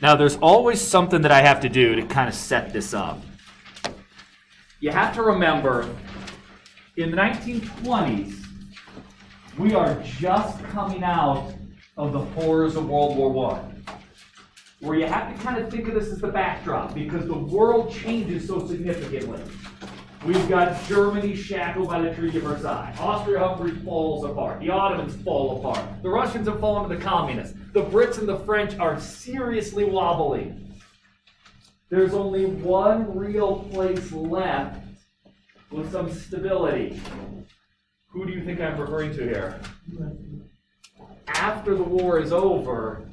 Now, there's always something that I have to do to kind of set this up. You have to remember, in the 1920s, we are just coming out of the horrors of World War I, where you have to kind of think of this as the backdrop, because the world changes so significantly. We've got Germany shackled by the Treaty of Versailles. Austria-Hungary falls apart. The Ottomans fall apart. The Russians have fallen to the communists. The Brits and the French are seriously wobbling. There's only one real place left with some stability. Who do you think I'm referring to here? After the war is over,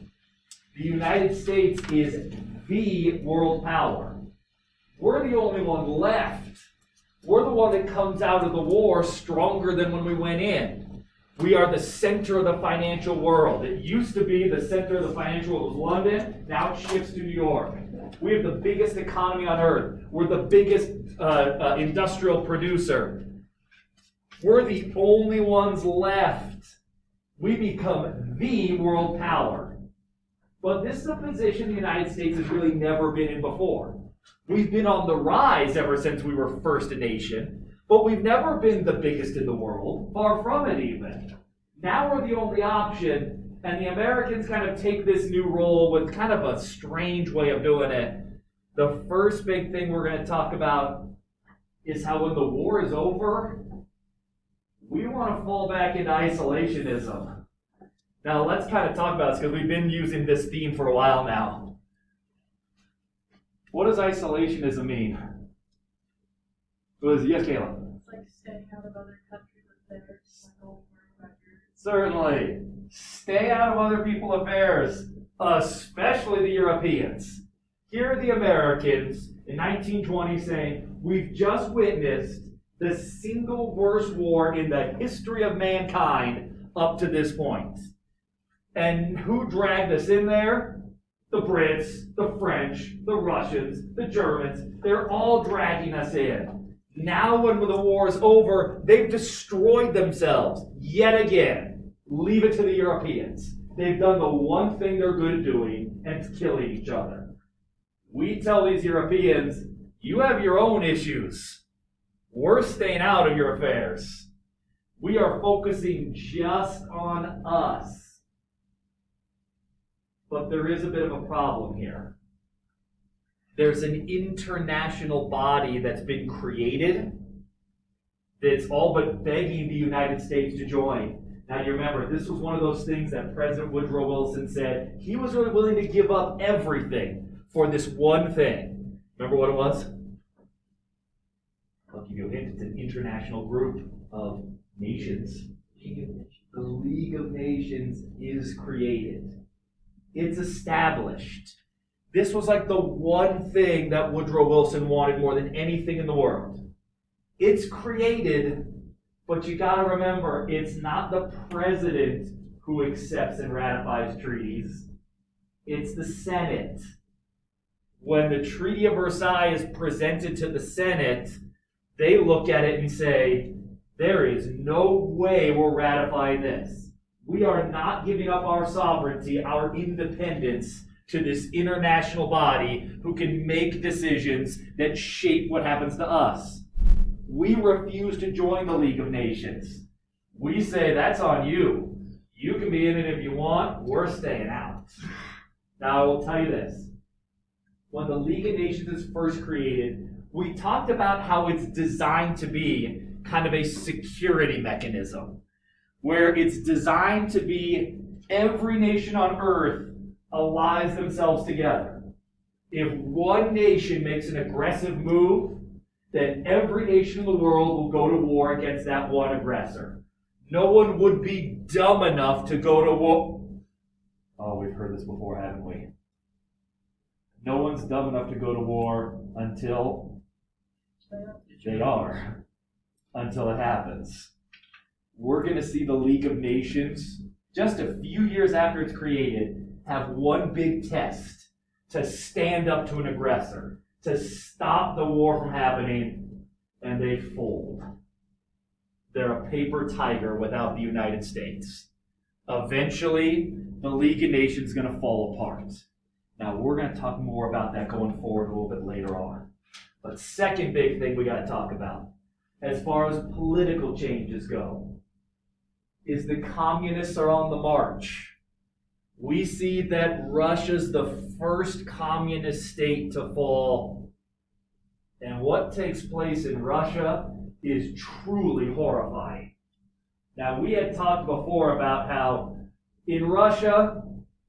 the United States is the world power. We're the only one left. We're the one that comes out of the war stronger than when we went in. We are the center of the financial world. It used to be the center of the financial world was London. Now it shifts to New York. We have the biggest economy on earth. We're the biggest industrial producer. We're the only ones left. We become the world power. But this is a position the United States has really never been in before. We've been on the rise ever since we were first a nation, but we've never been the biggest in the world, far from it even. Now we're the only option, and the Americans kind of take this new role with kind of a strange way of doing it. The first big thing we're going to talk about is how when the war is over, we want to fall back into isolationism. Now let's kind of talk about this because we've been using this theme for a while now. What does isolationism mean? Yes, Kayla? It's like staying out of other countries' affairs, like all records. Certainly. Stay out of other people's affairs, especially the Europeans. Here are the Americans in 1920 saying, we've just witnessed the single worst war in the history of mankind up to this point. And who dragged us in there? The Brits, the French, the Russians, the Germans, they're all dragging us in. Now when the war is over, they've destroyed themselves yet again. Leave it to the Europeans. They've done the one thing they're good at doing, and it's killing each other. We tell these Europeans, you have your own issues. We're staying out of your affairs. We are focusing just on us. But there is a bit of a problem here. There's an international body that's been created that's all but begging the United States to join. Now you remember, this was one of those things that President Woodrow Wilson said he was really willing to give up everything for this one thing. Remember what it was? I'll give you a hint. It's an international group of nations. The League of Nations is created. It's established. This was like the one thing that Woodrow Wilson wanted more than anything in the world. It's created, but you got to remember, it's not the president who accepts and ratifies treaties. It's the Senate. When the Treaty of Versailles is presented to the Senate, they look at it and say, there is no way we're ratifying this. We are not giving up our sovereignty, our independence, to this international body who can make decisions that shape what happens to us. We refuse to join the League of Nations. We say, that's on you. You can be in it if you want. We're staying out. Now, I will tell you this. When the League of Nations is first created, we talked about how it's designed to be kind of a security mechanism, where it's designed to be every nation on earth allies themselves together. If one nation makes an aggressive move, then every nation in the world will go to war against that one aggressor. No one would be dumb enough to go to war. Oh, we've heard this before, haven't we? No one's dumb enough to go to war until they are. Until it happens. We're going to see the League of Nations, just a few years after it's created, have one big test to stand up to an aggressor, to stop the war from happening, and they fold. They're a paper tiger without the United States. Eventually, the League of Nations is going to fall apart. Now, we're going to talk more about that going forward a little bit later on. But second big thing we got to talk about, as far as political changes go, is the communists are on the march. We see that Russia's the first communist state to fall. And what takes place in Russia is truly horrifying. Now, we had talked before about how in Russia,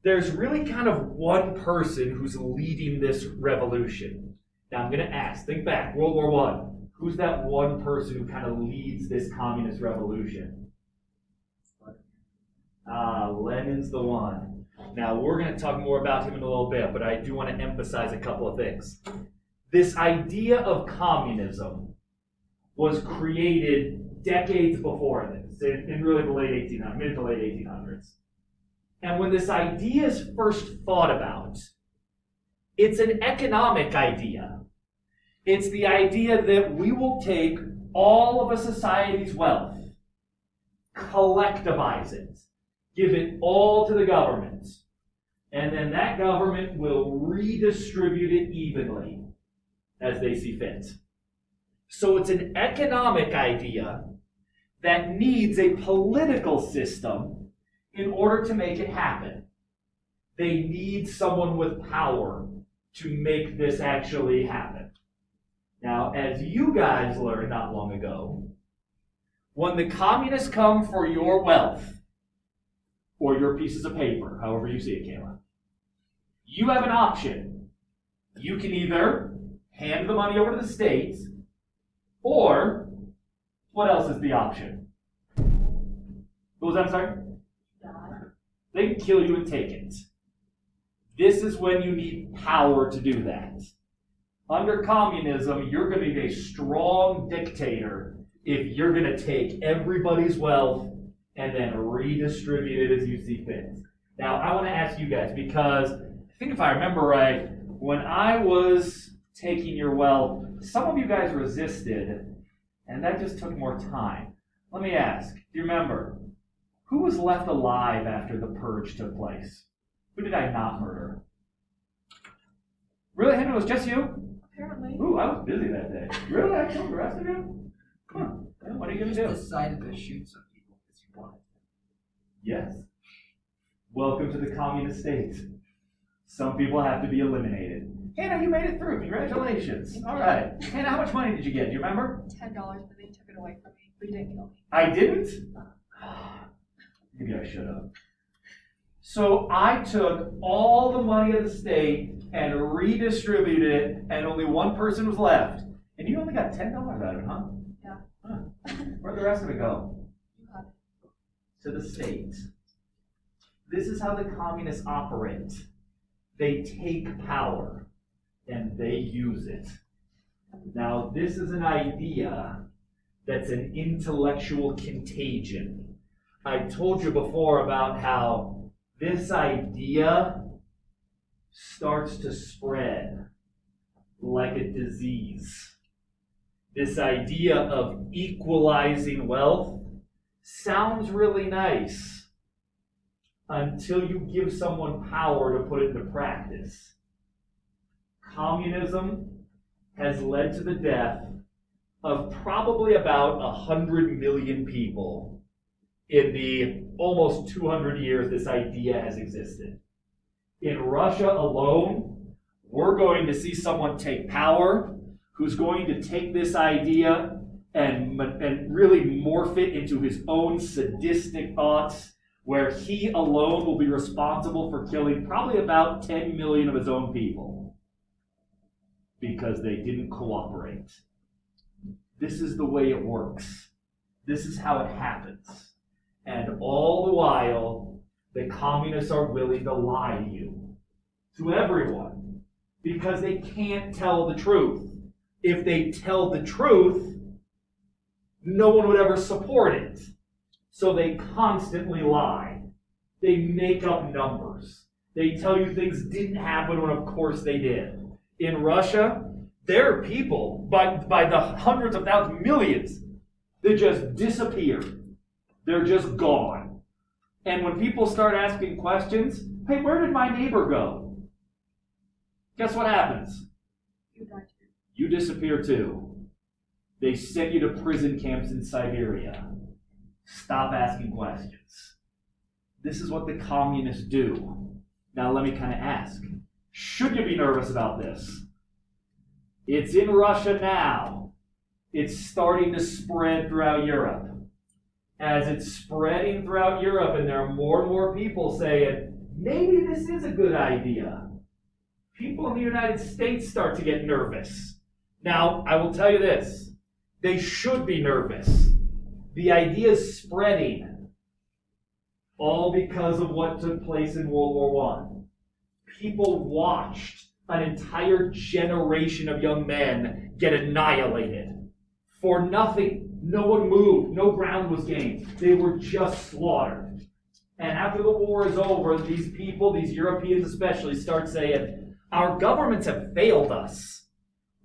there's really kind of one person who's leading this revolution. Now, I'm going to ask, think back, World War I. Who's that one person who kind of leads this communist revolution? Lenin's the one. Now, we're going to talk more about him in a little bit, but I do want to emphasize a couple of things. This idea of communism was created decades before this, in really the late 1800s, mid to late 1800s. And when this idea is first thought about, it's an economic idea. It's the idea that we will take all of a society's wealth, collectivize it, give it all to the government, and then that government will redistribute it evenly as they see fit. So it's an economic idea that needs a political system in order to make it happen. They need someone with power to make this actually happen. Now, as you guys learned not long ago, when the communists come for your wealth, or your pieces of paper, however you see it, Kayla, you have an option. You can either hand the money over to the state, or what else is the option? What was that, sorry? They can kill you and take it. This is when you need power to do that. Under communism, you're going to be a strong dictator if you're going to take everybody's wealth and then redistribute it as you see fit. Now, I want to ask you guys, because I think if I remember right, when I was taking your wealth, some of you guys resisted, and that just took more time. Let me ask, do you remember, who was left alive after the purge took place? Who did I not murder? Really, Henry, it was just you? Apparently. Ooh, I was busy that day. Really? I killed the rest of you? Huh. What are you going to do? Decided to shoot some people because you wanted to. Yes. Welcome to the communist state. Some people have to be eliminated. Hannah, you made it through. Congratulations. All right. Hannah, how much money did you get? Do you remember? $10, but they took it away from me. But you didn't kill me. I didn't? Maybe I should have. So I took all the money of the state and redistributed it, and only one person was left. And you only got $10 out of it, huh? Yeah. Huh. Where'd the rest of it go? You have it. To the state. This is how the communists operate. They take power and they use it. Now, this is an idea that's an intellectual contagion. I told you before about how this idea starts to spread like a disease. This idea of equalizing wealth sounds really nice until you give someone power to put it into practice. Communism has led to the death of probably about 100 million people in the almost 200 years this idea has existed. In Russia alone, we're going to see someone take power who's going to take this idea and really morph it into his own sadistic thoughts, where he alone will be responsible for killing probably about 10 million of his own people because they didn't cooperate. This is the way it works. This is how it happens. And all the while, the communists are willing to lie to you, to everyone, because they can't tell the truth. If they tell the truth, no one would ever support it. So they constantly lie. They make up numbers. They tell you things didn't happen when of course they did. In Russia, there are people, by the hundreds of thousands, millions, that just disappear. They're just gone. And when people start asking questions, hey, where did my neighbor go? Guess what happens? You got to. You disappear too. They send you to prison camps in Siberia. Stop asking questions. This is what the communists do. Now let me kind of ask, should you be nervous about this? It's in Russia now. It's starting to spread throughout Europe. As it's spreading throughout Europe and there are more and more people saying, maybe this is a good idea, people in the United States start to get nervous. Now, I will tell you this, they should be nervous. The idea is spreading, all because of what took place in World War I. People watched an entire generation of young men get annihilated for nothing. No one moved, no ground was gained. They were just slaughtered. And after the war is over, these people, these Europeans especially, start saying, our governments have failed us.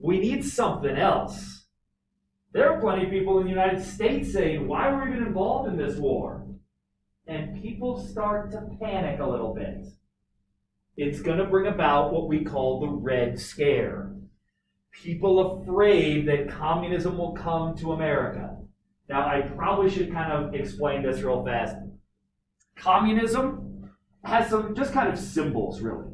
We need something else. There are plenty of people in the United States saying, why were we even involved in this war? And people start to panic a little bit. It's going to bring about what we call the Red Scare. People afraid that communism will come to America. Now, I probably should kind of explain this real fast. Communism has some just kind of symbols, really.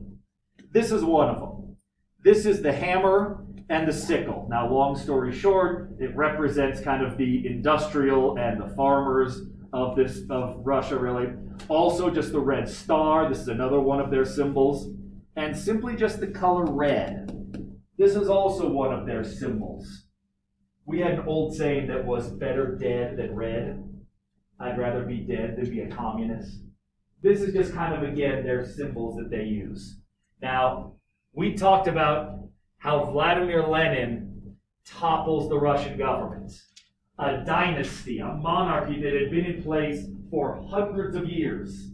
This is one of them. This is the hammer and the sickle. Now, long story short, it represents kind of the industrial and the farmers of Russia, really. Also, just the red star. This is another one of their symbols. And simply just the color red. This is also one of their symbols. We had an old saying that was better dead than red. I'd rather be dead than be a communist. This is just kind of, again, their symbols that they use. Now, we talked about how Vladimir Lenin topples the Russian government. A dynasty, a monarchy that had been in place for hundreds of years.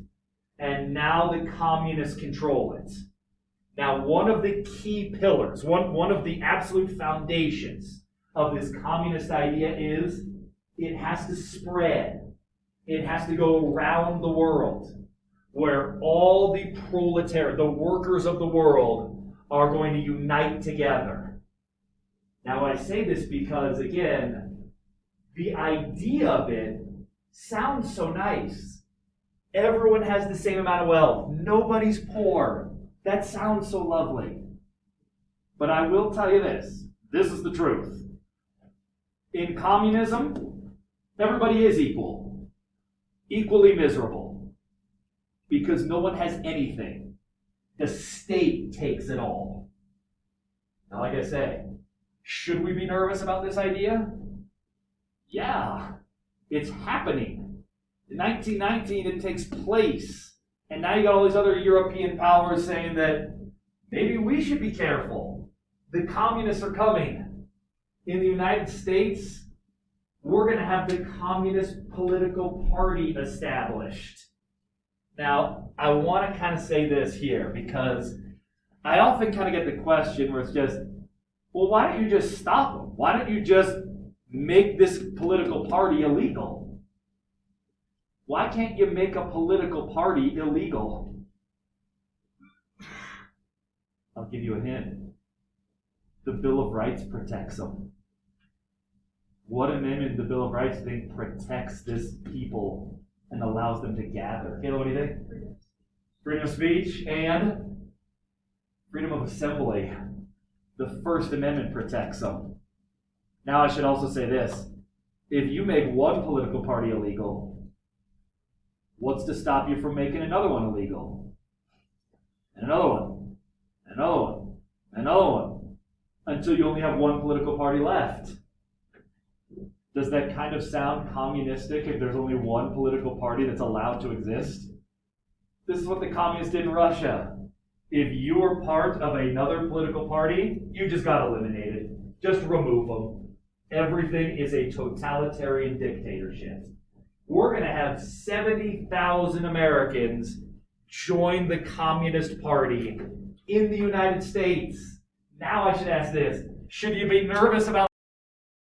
And now the communists control it. Now, one of the key pillars, one of the absolute foundations of this communist idea is it has to spread. It has to go around the world, where all the proletariat, the workers of the world, are going to unite together. Now, I say this because, again, the idea of it sounds so nice. Everyone has the same amount of wealth. Nobody's poor. That sounds so lovely. But I will tell you this. This is the truth. In communism, everybody is equal. Equally miserable. Because no one has anything. The state takes it all. Now, like I say, should we be nervous about this idea? Yeah, it's happening. In 1919, it takes place. And now you got all these other European powers saying that maybe we should be careful. The communists are coming. In the United States, we're going to have the Communist Political Party established. Now, I want to kind of say this here because I often kind of get the question where it's just, well, why don't you just stop them? Why don't you just make this political party illegal? Why can't you make a political party illegal? I'll give you a hint. The Bill of Rights protects them. What amendment in the Bill of Rights do you think protects this people and allows them to gather? Kayla, what do you think? Freedom of speech and freedom of assembly. The First Amendment protects them. Now I should also say this. If you make one political party illegal, what's to stop you from making another one illegal? And another one. And another one. And another one. Until you only have one political party left. Does that kind of sound communistic if there's only one political party that's allowed to exist? This is what the communists did in Russia. If you were part of another political party, you just got eliminated. Just remove them. Everything is a totalitarian dictatorship. We're going to have 70,000 Americans join the Communist Party in the United States. Now I should ask this. Should you be nervous about